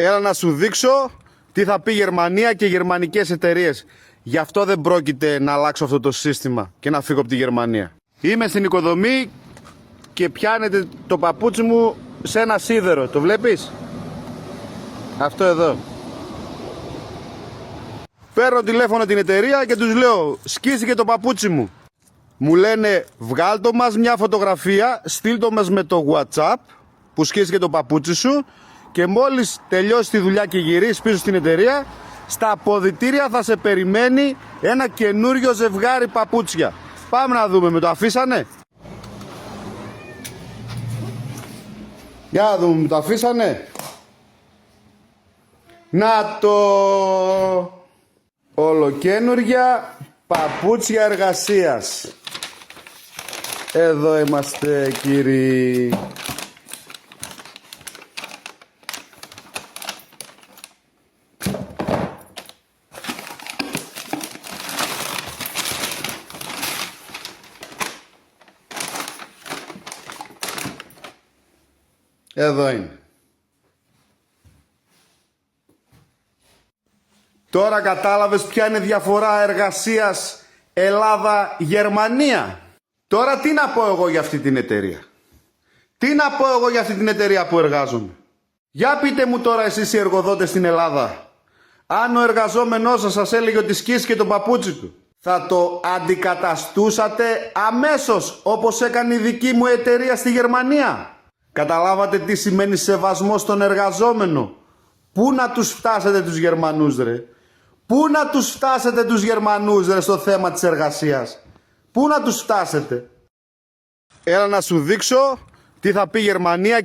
Έλα να σου δείξω τι θα πει η Γερμανία και οι γερμανικές εταιρείες. Γι' αυτό δεν πρόκειται να αλλάξω αυτό το σύστημα και να φύγω από τη Γερμανία. Είμαι στην οικοδομή και πιάνεται το παπούτσι μου σε ένα σίδερο. Το βλέπεις? Αυτό εδώ. Παίρνω τηλέφωνο την εταιρεία και τους λέω: σκίστηκε το παπούτσι μου. Μου λένε: βγάλ το μας μια φωτογραφία, στείλ το μας με το WhatsApp που σκίστηκε το παπούτσι σου, και μόλις τελειώσει τη δουλειά και γυρίσεις πίσω στην εταιρεία, στα αποδυτήρια θα σε περιμένει ένα καινούριο ζευγάρι παπούτσια. Πάμε να δούμε, με το αφήσανε? Για να δούμε, με το αφήσανε? Να το! Ολοκαίνουργια παπούτσια εργασίας. Εδώ είμαστε, κύριοι. Εδώ είναι. Τώρα κατάλαβες ποια είναι η διαφορά εργασίας Ελλάδα-Γερμανία? Τώρα τι να πω εγώ για αυτή την εταιρεία? Τι να πω εγώ για αυτή την εταιρεία που εργάζομαι? Για πείτε μου τώρα εσείς οι εργοδότες στην Ελλάδα, αν ο εργαζόμενός σας έλεγε ότι σκίστηκε το παπούτσι του, θα το αντικαταστούσατε αμέσως όπως έκανε η δική μου εταιρεία στη Γερμανία? Καταλάβατε τι σημαίνει σεβασμό στον εργαζόμενο? Πού να τους φτάσετε τους Γερμανούς, ρε? Πού να τους φτάσετε τους Γερμανούς, ρε, στο θέμα της εργασίας? Πού να τους φτάσετε? Έλα να σου δείξω τι θα πει η Γερμανία.